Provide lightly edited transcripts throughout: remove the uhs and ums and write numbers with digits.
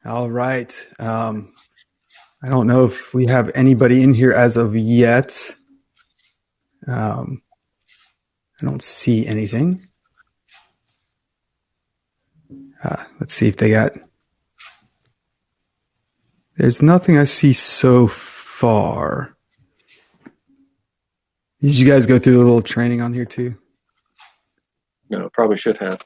All right. I don't know if we have anybody in here as of yet. Um, I don't see anything. Let's see if they got. There's nothing I see so far. Did you guys go through the little training on here too? No, probably should have.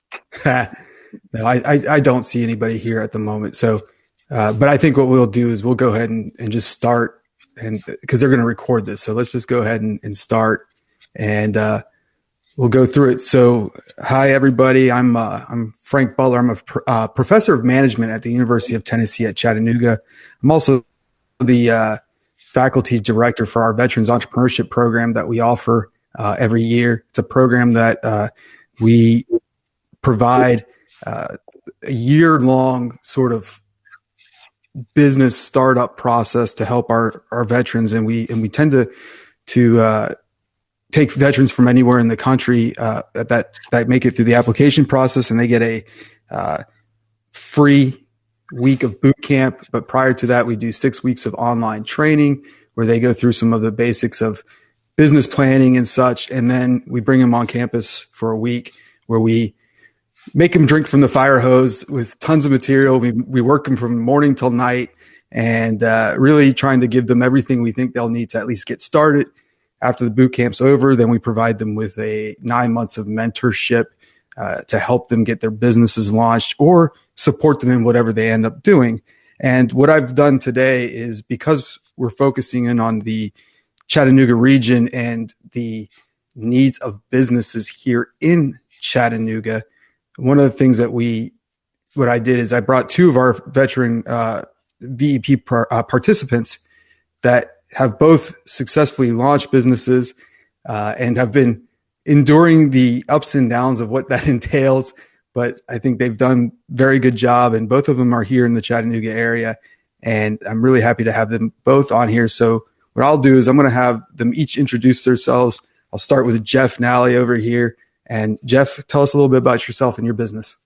No, I don't see anybody here at the moment. So, but I think what we'll do is we'll go ahead and just start, and because they're going to record this, so let's just go ahead and start, and we'll go through it. So, hi everybody. I'm Frank Butler. I'm a professor of management at the University of Tennessee at Chattanooga. I'm also the faculty director for our Veterans Entrepreneurship Program that we offer every year. It's a program that we provide a year-long sort of business startup process to help our veterans, and we tend to take veterans from anywhere in the country that make it through the application process, and they get a free week of boot camp. But prior to that, we do 6 weeks of online training where they go through some of the basics of business planning and such, and then we bring them on campus for a week where we make them drink from the fire hose with tons of material. We work them from morning till night, and really trying to give them everything we think they'll need to at least get started. After the boot camp's over, then we provide them with 9 months of mentorship to help them get their businesses launched or support them in whatever they end up doing. And what I've done today is, because we're focusing in on the Chattanooga region and the needs of businesses here in Chattanooga, one of the things that what I did is I brought two of our veteran VEP participants that have both successfully launched businesses and have been enduring the ups and downs of what that entails. But I think they've done a very good job, and both of them are here in the Chattanooga area. And I'm really happy to have them both on here. So what I'll do is I'm going to have them each introduce themselves. I'll start with Jeff Nally over here. And Jeff, tell us a little bit about yourself and your business.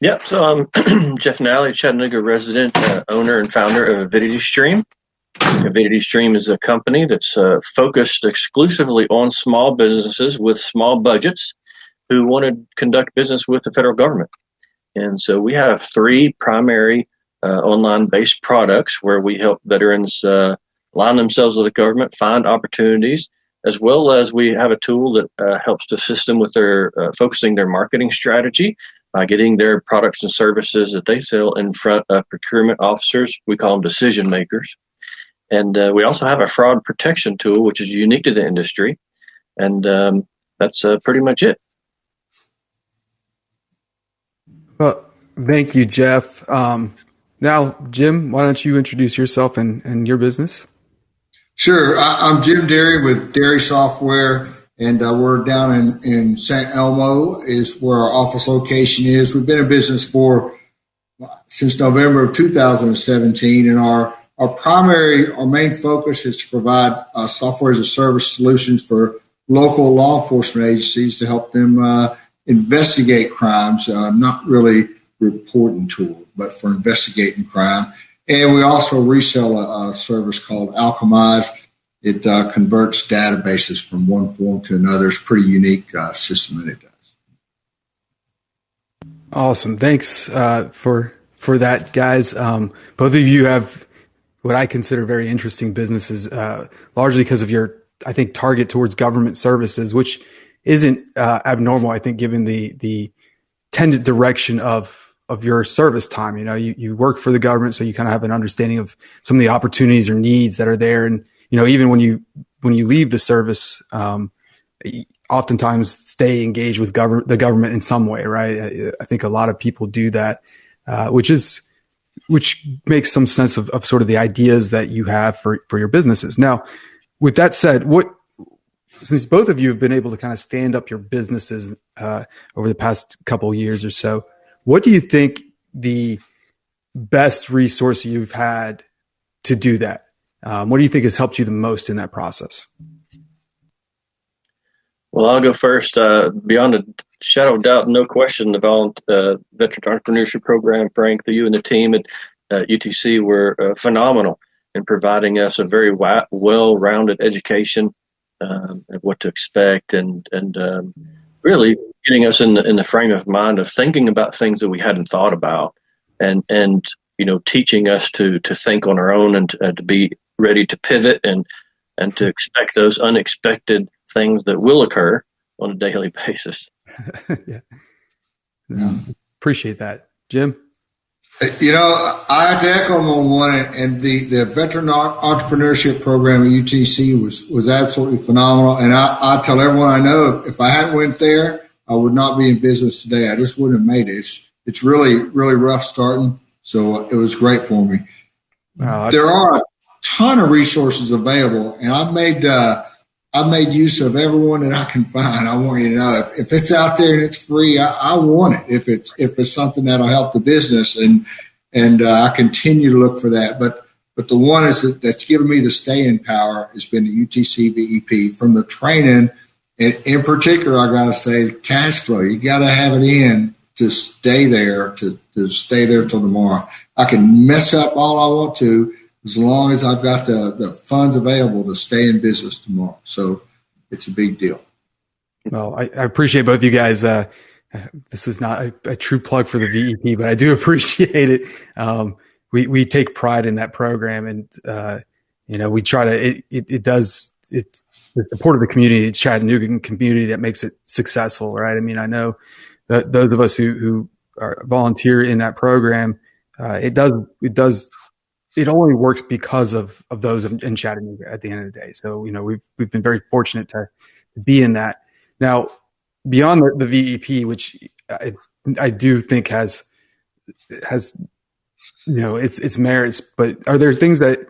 Yeah, so I'm Jeff Nally, Chattanooga resident, owner and founder of Avidity Stream. Avidity Stream is a company that's focused exclusively on small businesses with small budgets who want to conduct business with the federal government. And so we have three primary online-based products where we help veterans align themselves with the government, find opportunities, as well as we have a tool that helps to assist them with their focusing their marketing strategy by getting their products and services that they sell in front of procurement officers. We call them decision makers. And we also have a fraud protection tool, which is unique to the industry. And that's pretty much it. Well, thank you, Jeff. Now, Jim, why don't you introduce yourself and your business? Sure. I'm Jim Derry with Derry Software, and we're down in St. Elmo is where our office location is. We've been in business since November of 2017, and our main focus is to provide software as a service solutions for local law enforcement agencies to help them investigate crimes, not really reporting tool, but for investigating crime. And we also resell a service called Alchemize. It converts databases from one form to another. It's a pretty unique system that it does. Awesome. Thanks for that, guys. Both of you have what I consider very interesting businesses, largely because of your, I think, target towards government services, which isn't abnormal, I think, given the tended direction of your service time. You know, you work for the government, so you kind of have an understanding of some of the opportunities or needs that are there. And, you know, even when you leave the service, oftentimes stay engaged with the government in some way, right? I think a lot of people do that, which makes some sense of sort of the ideas that you have for your businesses. Now, with that said, since both of you have been able to kind of stand up your businesses over the past couple of years or so, what do you think the best resource you've had to do that? What do you think has helped you the most in that process? Well, I'll go first. Beyond a shadow of doubt, no question, the Veterans Entrepreneurship Program, Frank, you and the team, UTC were phenomenal in providing us a very well-rounded education of what to expect, and really getting us in the frame of mind of thinking about things that we hadn't thought about, and teaching us to think on our own, and to be ready to pivot, and to expect those unexpected things that will occur on a daily basis. Yeah. Appreciate that. Jim? I have to echo him on one, and the veteran entrepreneurship program at UTC was absolutely phenomenal. And I tell everyone I know, if I hadn't went there, I would not be in business today. I just wouldn't have made it. It's really, really rough starting. So it was great for me. Wow. There are a ton of resources available, and I've made use of everyone that I can find. I want you to know, if it's out there and it's free, I want it. If it's something that'll help the business, and I continue to look for that. But the one that's given me the staying power has been the UTC VEP. From the training, and in particular, I got to say, cash flow. You got to have it in to stay there, to stay there till tomorrow. I can mess up all I want to, as long as I've got the funds available to stay in business tomorrow. So it's a big deal. Well, I appreciate both you guys. This is not a true plug for the VEP, but I do appreciate it. We take pride in that program, and we try to. It's the support of the community, the Chattanooga community, that makes it successful, right? I mean, I know that those of us who are volunteer in that program, it only works because of those in Chattanooga at the end of the day. So, we've been very fortunate to be in that. Now, beyond the VEP, which I do think has its merits, but are there things that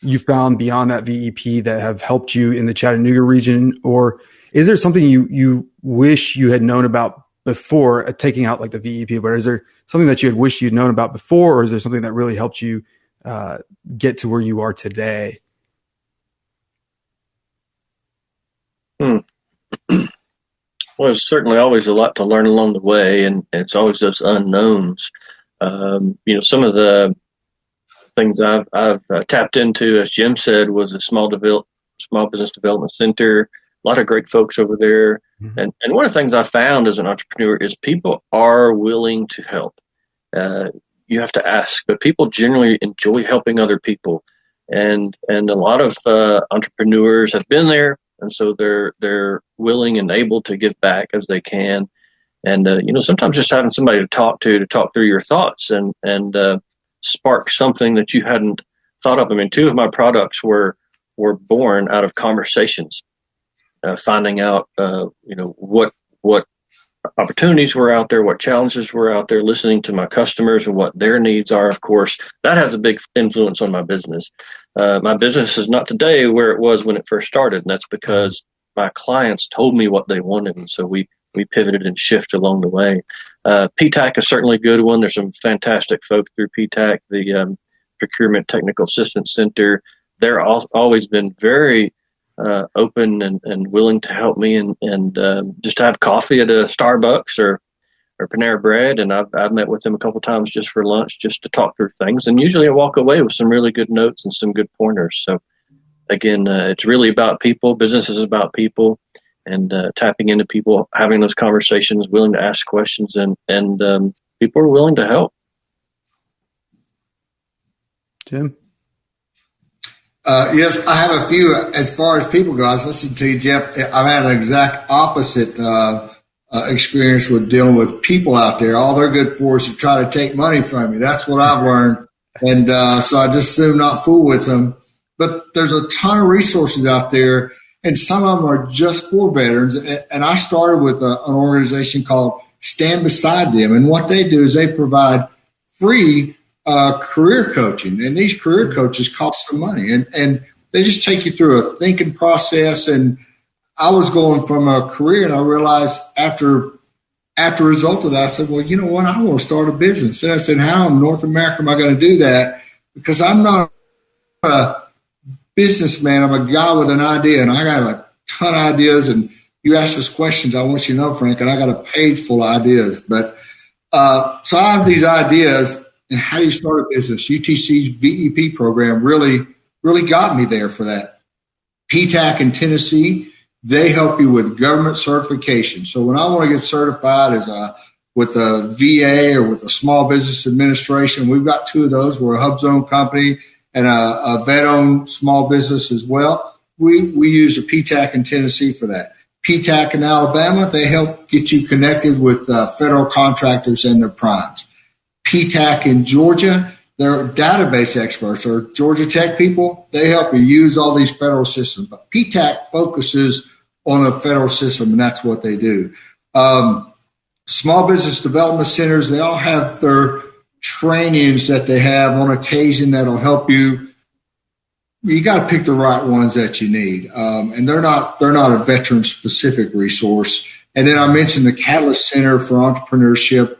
you found beyond that VEP that have helped you in the Chattanooga region, or is there something you wish you had known about before, taking out like the VEP, but is there something that you had wished you'd known about before, or is there something that really helped you get to where you are today? Well, there's certainly always a lot to learn along the way, and it's always those unknowns. Some of the things I've tapped into, as Jim said, was a small business development center. A lot of great folks over there. Mm-hmm. And one of the things I found as an entrepreneur is people are willing to help. You have to ask, but people generally enjoy helping other people. And a lot of entrepreneurs have been there, and so they're willing and able to give back as they can. And sometimes just having somebody to talk through your thoughts and spark something that you hadn't thought of. I mean, 2 of my products were born out of conversations, finding out what opportunities were out there, what challenges were out there, listening to my customers and what their needs are. Of course, that has a big influence on my business. My business is not today where it was when it first started, and that's because my clients told me what they wanted, and so we pivoted and shifted along the way. PTAC is certainly a good one. There's some fantastic folks through PTAC, the Procurement Technical Assistance Center. They're always been very open and willing to help me, and just to have coffee at a Starbucks or Panera Bread. And I've met with them a couple times just for lunch, just to talk through things. And usually I walk away with some really good notes and some good pointers. So again, it's really about people. Business is about people, and tapping into people, having those conversations, willing to ask questions, and people are willing to help. Jim? Yes, I have a few. As far as people go, I was listening to you, Jeff. I've had an exact opposite experience with dealing with people out there. All they're good for is to try to take money from you. That's what I've learned. And so I just assume not fool with them. But there's a ton of resources out there, and some of them are just for veterans. And I started with an organization called Stand Beside Them. And what they do is they provide free career coaching. And these career coaches cost some money. And they just take you through a thinking process. And I was going from a career, and I realized after a result of that, I said, well, you know what? I want to start a business. And I said, how in North America am I going to do that? Because I'm not a businessman. I'm a guy with an idea, and I got a ton of ideas. And you ask us questions, I want you to know, Frank, and I got a page full of ideas. But so I have these ideas, and how do you start a business. UTC's VEP program really got me there for that. PTAC in Tennessee, they help you with government certification. So when I want to get certified with a VA or with a Small Business Administration, we've got two of those. We're a HubZone company and a vet-owned small business as well. We use a PTAC in Tennessee for that. PTAC in Alabama, they help get you connected with federal contractors and their primes. PTAC in Georgia, they're database experts or Georgia Tech people. They help you use all these federal systems. But PTAC focuses on a federal system, and that's what they do. Small business development centers, they all have their trainings that they have on occasion that'll help you. You got to pick the right ones that you need. And they're not a veteran specific resource. And then I mentioned the Catalyst Center for Entrepreneurship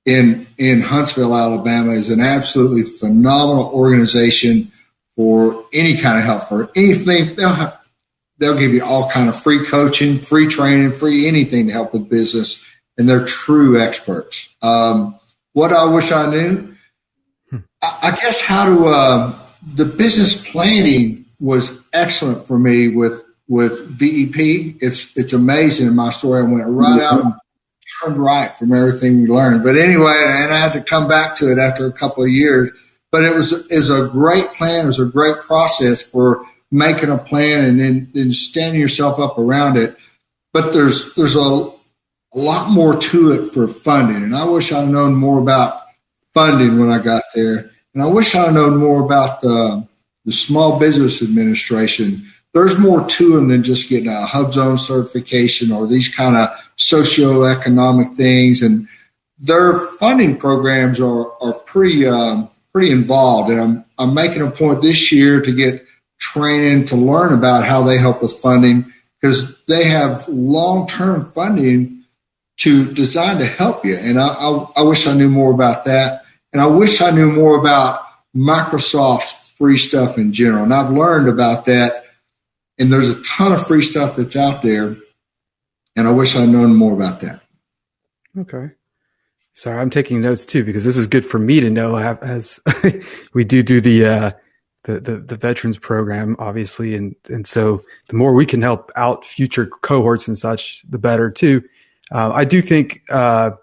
in Huntsville, Alabama is an absolutely phenomenal organization for any kind of help, for anything. They'll give you all kind of free coaching, free training, free anything to help with business. And they're true experts. What I wish I knew, I guess the business planning was excellent for me with VEP. It's amazing in my story. I went right out and turned right from everything we learned. But anyway, and I had to come back to it after a couple of years. But it was a great plan. It was a great process for making a plan and then standing yourself up around it. But there's a lot more to it for funding. And I wish I'd known more about funding when I got there. And I wish I'd known more about the Small Business Administration. There's more to them than just getting a HubZone certification or these kind of socioeconomic things. And their funding programs are pretty involved. And I'm making a point this year to get training to learn about how they help with funding, because they have long-term funding designed to help you. And I wish I knew more about that. And I wish I knew more about Microsoft's free stuff in general. And I've learned about that. And there's a ton of free stuff that's out there. And I wish I'd known more about that. Okay. Sorry, I'm taking notes too, because this is good for me to know as we do the veterans program, obviously. And so the more we can help out future cohorts and such, the better too. I do think that,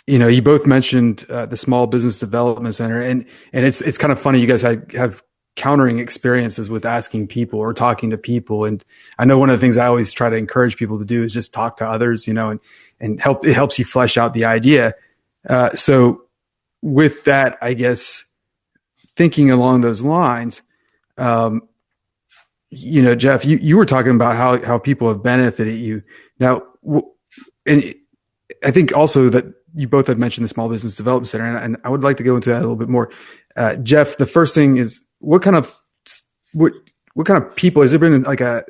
you both mentioned the Small Business Development Center, and it's kind of funny. You guys have countering experiences with asking people or talking to people. And I know one of the things I always try to encourage people to do is just talk to others, and it helps you flesh out the idea. So with that, I guess, thinking along those lines, Jeff, you were talking about how people have benefited you. Now, and I think also that you both have mentioned the Small Business Development Center, and I would like to go into that a little bit more. Jeff, the first thing is, what kind of people, has there been like a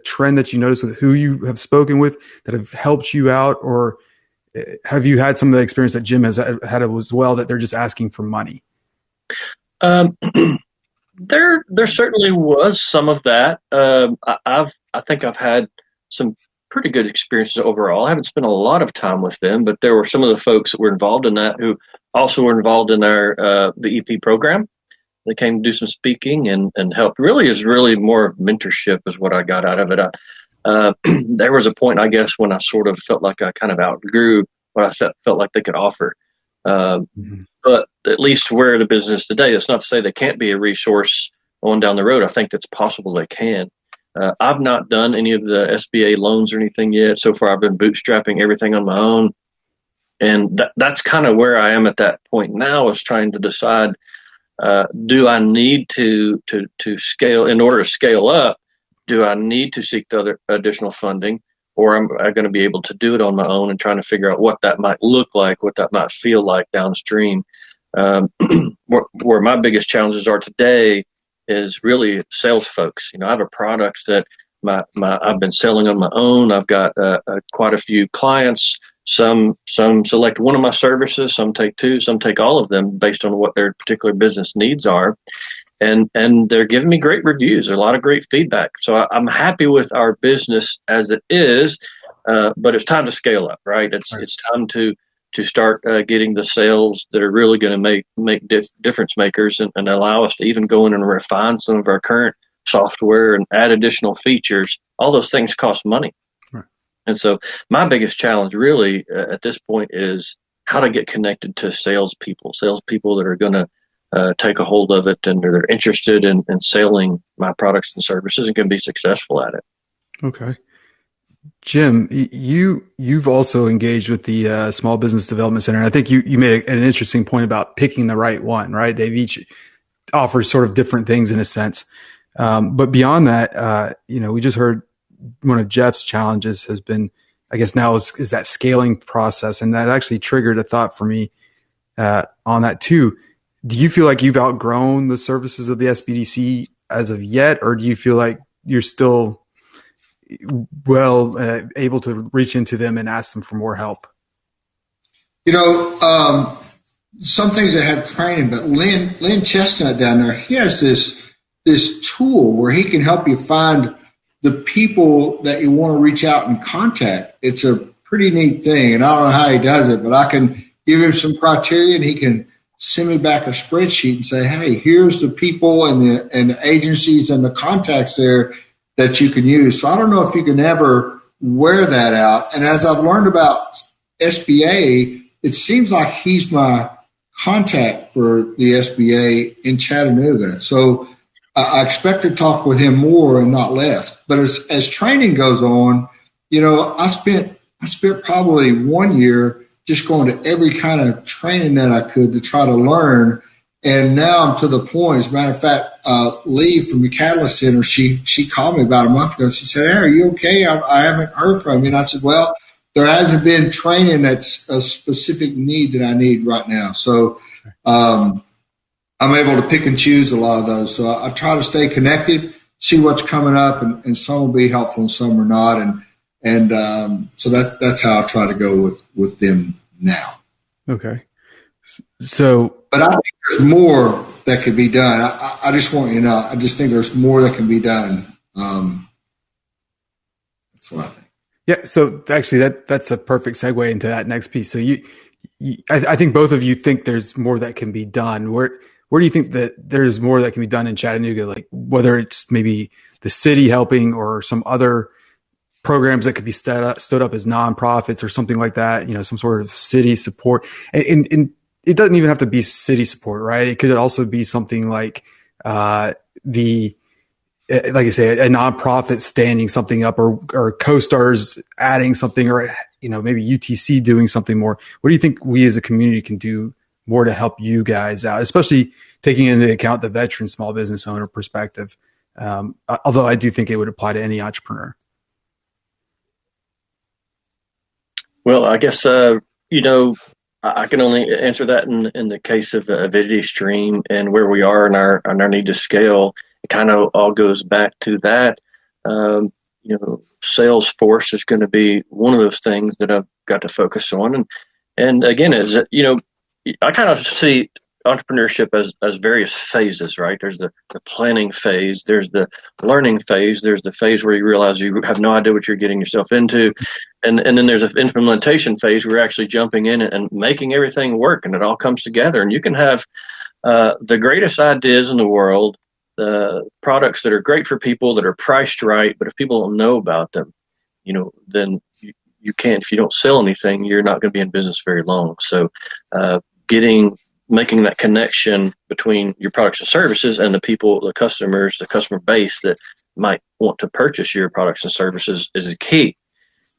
trend that you noticed with who you have spoken with that have helped you out, or have you had some of the experience that Jim has had as well, that they're just asking for money? There certainly was some of that. I think I've had some pretty good experiences overall. I haven't spent a lot of time with them, but there were some of the folks that were involved in that who also were involved in our VEP program. They came to do some speaking and helped. Really more of mentorship is what I got out of it. There was a point, I guess, when I sort of felt like I kind of outgrew what I felt like they could offer. But at least we're in a business today. It's not to say they can't be a resource on down the road. I think it's possible they can. I've not done any of the SBA loans or anything yet. So far, I've been bootstrapping everything on my own. And that's kind of where I am at that point now, is trying to decide, do I need to scale? In order to scale up, do I need to seek the other additional funding, or am I going to be able to do it on my own, and trying to figure out what that might look like, what that might feel like downstream? Where my biggest challenges are today is really sales folks. I have a product that I've been selling on my own. I've got quite a few clients. Some select one of my services, some take two, some take all of them based on what their particular business needs are. And they're giving me great reviews, a lot of great feedback. So I'm happy with our business as it is, but it's time to scale up, right? It's time to to start getting the sales that are really going to make difference makers and allow us to even go in and refine some of our current software and add additional features. All those things cost money. Right. And so my biggest challenge really at this point is how to get connected to salespeople that are going to take a hold of it and they're interested in selling my products and services and can be successful at it. Okay. Jim, you've also engaged with the Small Business Development Center. And I think you made an interesting point about picking the right one, right? They've each offer sort of different things in a sense. But beyond that, we just heard one of Jeff's challenges has been, I guess now is that scaling process. And that actually triggered a thought for me on that too. Do you feel like you've outgrown the services of the SBDC as of yet, or do you feel like you're still able to reach into them and ask them for more help? Some things that have training, but Lynn Chestnut down there, he has this tool where he can help you find the people that you want to reach out and contact. It's a pretty neat thing, and I don't know how he does it, but I can give him some criteria, and he can send me back a spreadsheet and say, "Hey, here's the people and the agencies and the contacts there that you can use." So I don't know if you can ever wear that out. And as I've learned about SBA, it seems like he's my contact for the SBA in Chattanooga. So I expect to talk with him more and not less. But as training goes on, I spent probably 1 year just going to every kind of training that I could to try to learn. And now I'm to the point, as a matter of fact, Lee from the Catalyst Center, she called me about a month ago. She said, "Hey, are you okay? I haven't heard from you." And I said, "Well, there hasn't been training that's a specific need that I need right now." So I'm able to pick and choose a lot of those. So I try to stay connected, see what's coming up, and some will be helpful and some are not. And so that's how I try to go with them now. Okay. So, but I think there's more that could be done. I just want you to know, I just think there's more that can be done. That's what I think. Yeah. So actually that's a perfect segue into that next piece. So I think both of you think there's more that can be done. Where do you think that there's more that can be done in Chattanooga? Like whether it's maybe the city helping or some other programs that could be stood up as nonprofits or something like that, some sort of city support. And it doesn't even have to be city support, right? It could also be something like like I say, a nonprofit standing something up or CoStars adding something, or maybe UTC doing something more. What do you think we as a community can do more to help you guys out, especially taking into account the veteran small business owner perspective? Although I do think it would apply to any entrepreneur. Well, I guess, I can only answer that in the case of Avidity Stream and where we are in our need to scale. It kind of all goes back to that. Salesforce is going to be one of those things that I've got to focus on. And again, I kind of see entrepreneurship as various phases, right? There's the planning phase, there's the learning phase, there's the phase where you realize you have no idea what you're getting yourself into, and then there's an implementation phase where you're actually jumping in and making everything work, and it all comes together. And you can have the greatest ideas in the world, the products that are great for people that are priced right, but if people don't know about them, then you can't. If you don't sell anything, you're not going to be in business very long. So making that connection between your products and services and the people, the customers, the customer base that might want to purchase your products and services is a key.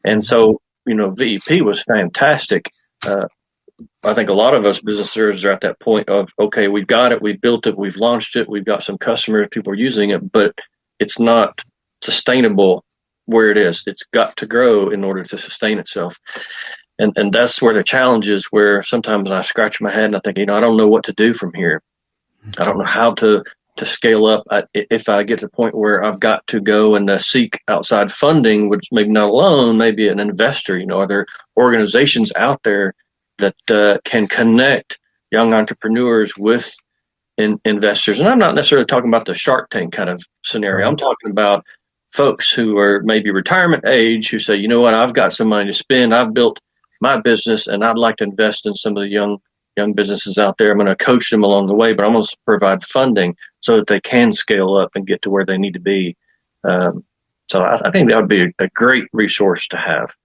And so, VEP was fantastic. I think a lot of us business owners are at that point of, okay, we've got it, we've built it, we've launched it, we've got some customers, people are using it, but it's not sustainable where it is. It's got to grow in order to sustain itself. And that's where the challenge is, where sometimes I scratch my head and I think, I don't know what to do from here. I don't know how to scale up. If I get to the point where I've got to go and seek outside funding, which maybe not a loan, maybe an investor, are there organizations out there that can connect young entrepreneurs with investors? And I'm not necessarily talking about the Shark Tank kind of scenario. I'm talking about folks who are maybe retirement age who say, I've got some money to spend. I've built my business and I'd like to invest in some of the young businesses out there. I'm going to coach them along the way, but I'm going to provide funding so that they can scale up and get to where they need to be. So I think that would be a great resource to have.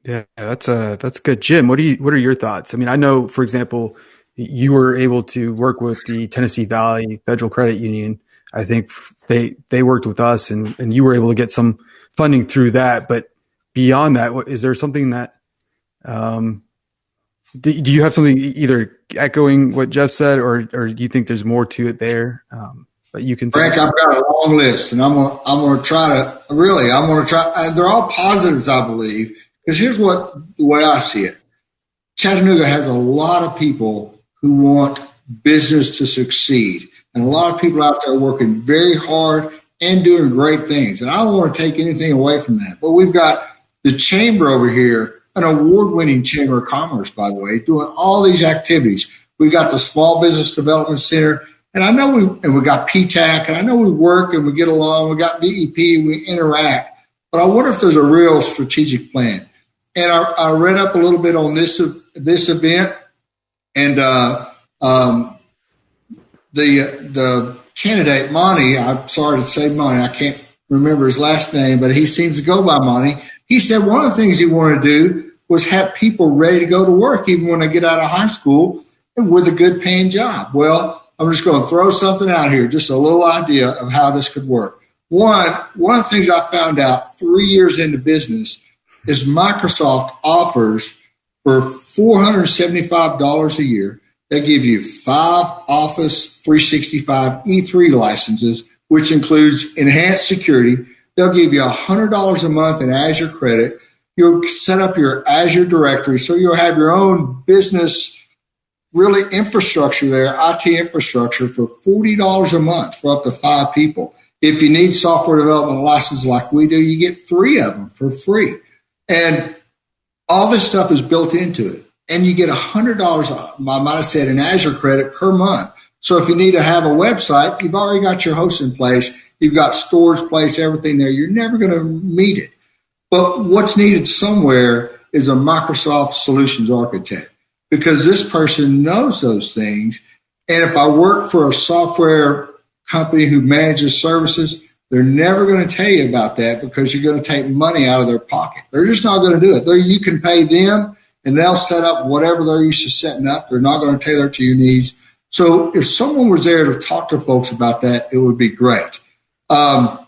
Yeah, that's good. Jim, what are your thoughts? I mean, I know, for example, you were able to work with the Tennessee Valley Federal Credit Union. I think they worked with us, and you were able to get some funding through that. But beyond that, is there something that do you have something either echoing what Jeff said, or do you think there's more to it there that you can? Frank, I've got a long list, and I'm gonna try. And they're all positives, I believe. Because here's the way I see it. Chattanooga has a lot of people who want business to succeed, and a lot of people out there working very hard and doing great things. And I don't want to take anything away from that. But we've got the chamber over here, an award-winning chamber of commerce, by the way, doing all these activities. We've got the Small Business Development Center, and I know we got PTAC, and I know we work and we get along. We got VEP, we interact. But I wonder if there's a real strategic plan. And I read up a little bit on this event, and the candidate Monty, I'm sorry to say Monty, I can't remember his last name, but he seems to go by Monty. He said one of the things he wanted to do was have people ready to go to work even when they get out of high school and with a good paying job. Well, I'm just going to throw something out here, just a little idea of how this could work. One of the things I found out 3 years into business is Microsoft offers for $475 a year. They give you 5 Office 365 E3 licenses, which includes enhanced security. They'll give you $100 a month in Azure credit. You'll set up your Azure directory, so you'll have your own business, really infrastructure there, IT infrastructure for $40 a month for up to 5 people. If you need software development licenses like we do, you get 3 of them for free. And all this stuff is built into it. And you get $100, I might have said, in Azure credit per month. So if you need to have a website, you've already got your host in place. You've got storage place, everything there. You're never going to meet it. But what's needed somewhere is a Microsoft solutions architect, because this person knows those things. And if I work for a software company who manages services, they're never going to tell you about that because you're going to take money out of their pocket. They're just not going to do it. You can pay them, and they'll set up whatever they're used to setting up. They're not going to tailor to your needs. So if someone was there to talk to folks about that, it would be great. And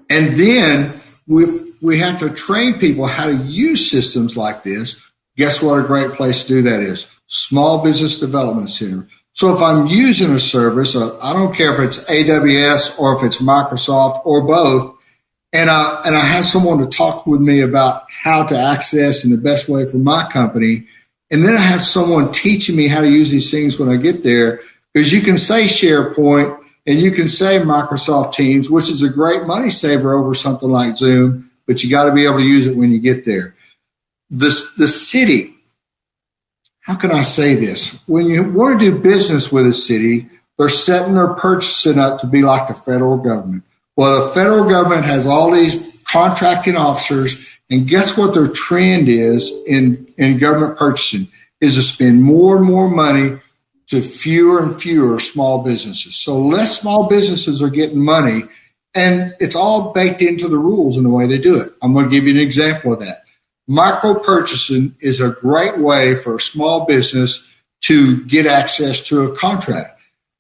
then we have to train people how to use systems like this. Guess what a great place to do that is? Small Business Development Center. So if I'm using a service, I don't care if it's AWS or if it's Microsoft or both, and I have someone to talk with me about how to access in the best way for my company, and then I have someone teaching me how to use these things when I get there, because you can say SharePoint and you can say Microsoft Teams, which is a great money saver over something like Zoom, but you got to be able to use it when you get there. The city. How can I say this? When you want to do business with a city, they're setting their purchasing up to be like the federal government. Well, the federal government has all these contracting officers, and guess what their trend is in government purchasing is to spend more and more money to fewer and fewer small businesses. So less small businesses are getting money, and it's all baked into the rules in the way they do it. I'm going to give you an example of that. Micro purchasing is a great way for a small business to get access to a contract.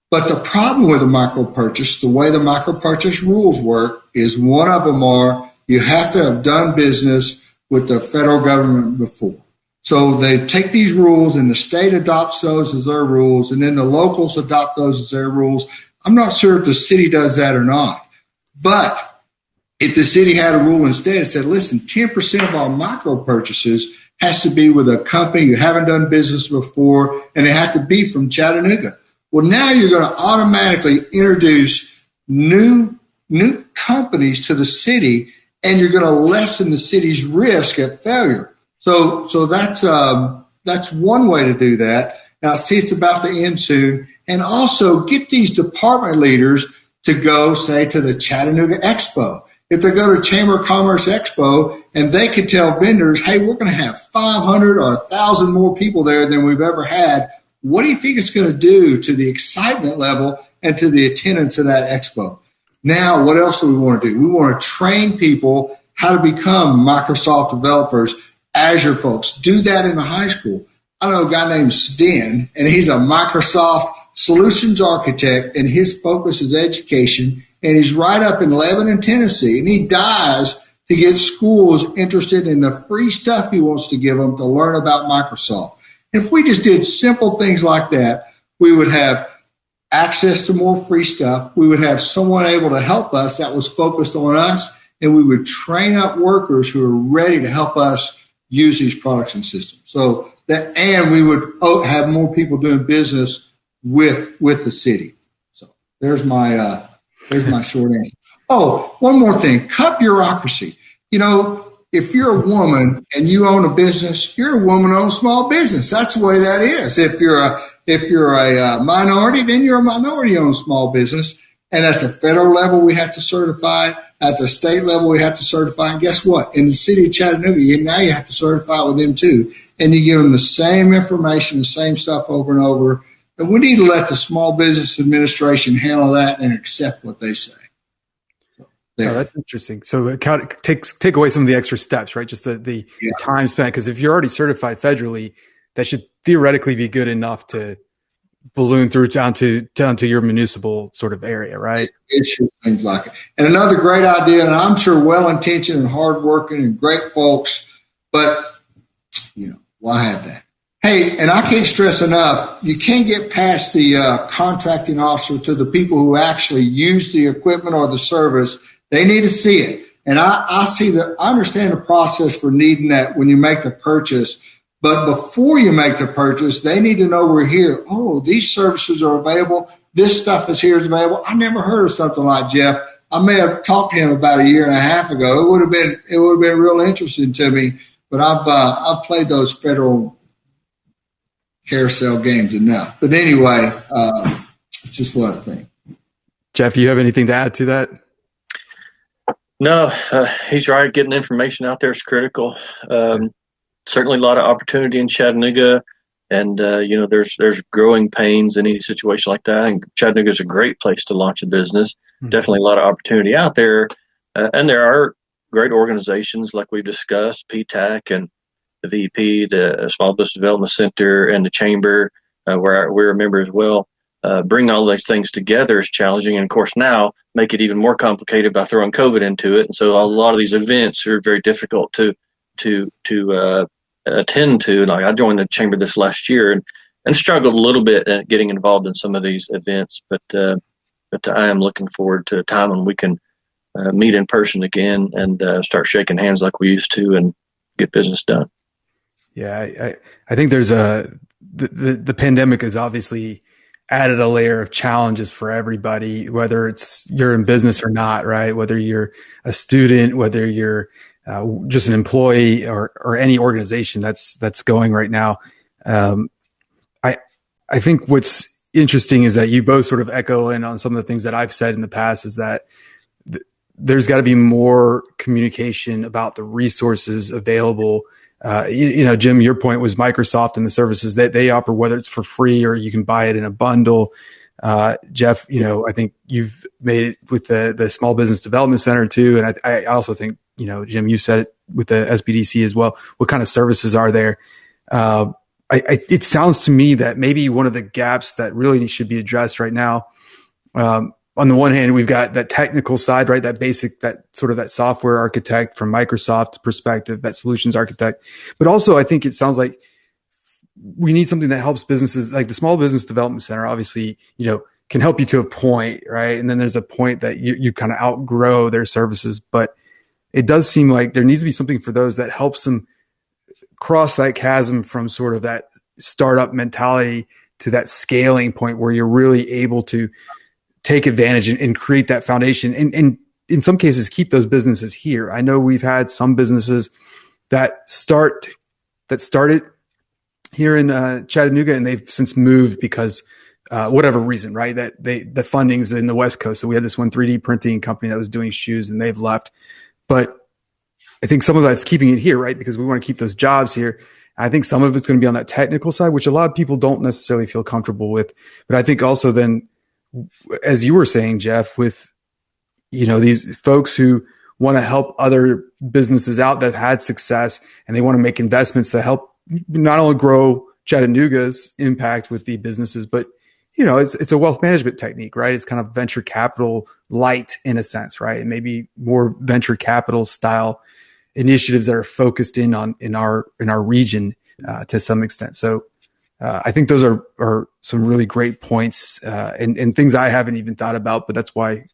But the problem with a micro purchase, the way the micro purchase rules work, is one of them are you have to have done business with the federal government before. So they take these rules and the state adopts those as their rules, and then the locals adopt those as their rules. I'm not sure if the city does that or not. But if the city had a rule instead, it said, listen, 10% of our micro purchases has to be with a company you haven't done business before, and it had to be from Chattanooga. Well, now you're going to automatically introduce new companies to the city, and you're going to lessen the city's risk at failure. So that's one way to do that. Now, see, it's about to end soon. And also get these department leaders to go, say, to the Chattanooga Expo if they go to Chamber of Commerce Expo and they could tell vendors, hey, we're going to have 500 or 1,000 more people there than we've ever had, what do you think it's going to do to the excitement level and to the attendance of that expo? Now, what else do we want to do? We want to train people how to become Microsoft developers, Azure folks. Do that in the high school. I know a guy named Sten, and he's a Microsoft solutions architect, and his focus is education, and he's right up in Lebanon, Tennessee, and he dies to get schools interested in the free stuff he wants to give them to learn about Microsoft. If we just did simple things like that, we would have access to more free stuff. We would have someone able to help us that was focused on us, and we would train up workers who are ready to help us use these products and systems. So that, and we would have more people doing business with the city. So there's my short answer. Oh, one more thing, cut bureaucracy. You know, if you're a woman and you own a business, you're a woman-owned small business. That's the way that is. If you're a minority, then you're a minority-owned small business. And at the federal level, we have to certify. At the state level, we have to certify. And guess what? In the city of Chattanooga, now you have to certify with them too. And you give them the same information, the same stuff over and over. And we need to let the Small Business Administration handle that and accept what they say. Oh, that's interesting. So it kind of take away some of the extra steps, right? Just the time spent. Because if you're already certified federally, that should theoretically be good enough to balloon through down to your municipal sort of area, right? It should seem like it. And another great idea, and I'm sure well-intentioned and hardworking and great folks, but, why have that? Hey, and I can't stress enough, you can't get past the contracting officer to the people who actually use the equipment or the service. They need to see it. And I understand the process for needing that when you make the purchase. But before you make the purchase, they need to know we're here. Oh, these services are available. This stuff is here is available. I never heard of something like Jeff. I may have talked to him about a year and a half ago. It would have been real interesting to me. But I've played those federal carousel games enough. But anyway, it's just what I think. Jeff, you have anything to add to that? No, he's right. Getting information out there is critical. Certainly a lot of opportunity in Chattanooga, and there's growing pains in any situation like that. And Chattanooga is a great place to launch a business. Mm-hmm. Definitely a lot of opportunity out there, and there are great organizations like we've discussed, PTAC and the VEP, the Small Business Development Center, and the Chamber, where we're a member as well. Bring all those things together is challenging, and of course now make it even more complicated by throwing COVID into it. And so a lot of these events are very difficult to attend to. Like I joined the Chamber this last year and struggled a little bit at getting involved in some of these events, but I am looking forward to a time when we can meet in person again and start shaking hands like we used to and get business done. Yeah, I think there's the pandemic has obviously added a layer of challenges for everybody, whether it's you're in business or not, right? Whether you're a student, whether you're just an employee or any organization that's going right now. I think what's interesting is that you both sort of echo in on some of the things that I've said in the past is that there's got to be more communication about the resources available. Jim, your point was Microsoft and the services that they offer, whether it's for free or you can buy it in a bundle. Jeff, I think you've made it with the Small Business Development Center too. And I also think, Jim, you said it with the SBDC as well. What kind of services are there? It sounds to me that maybe one of the gaps that really should be addressed right now, on the one hand, we've got that technical side, right? That basic, that sort of that software architect from Microsoft's perspective, that solutions architect. But also, I think it sounds like we need something that helps businesses, like the Small Business Development Center, obviously, can help you to a point, right? And then there's a point that you kind of outgrow their services. But it does seem like there needs to be something for those that helps them cross that chasm from sort of that startup mentality to that scaling point where you're really able to take advantage and create that foundation and in some cases keep those businesses here. I know we've had some businesses that started here in Chattanooga and they've since moved because whatever reason, right? That the funding's in the West Coast. So we had this one 3D printing company that was doing shoes, and they've left. But I think some of that's keeping it here, right? Because we want to keep those jobs here. I think some of it's going to be on that technical side, which a lot of people don't necessarily feel comfortable with. But I think also then, as you were saying, Jeff, with these folks who want to help other businesses out that had success, and they want to make investments to help not only grow Chattanooga's impact with the businesses, but it's a wealth management technique, right? It's kind of venture capital light in a sense, right? And maybe more venture capital style initiatives that are focused in our region to some extent. So I think those are some really great points and things I haven't even thought about, but that's why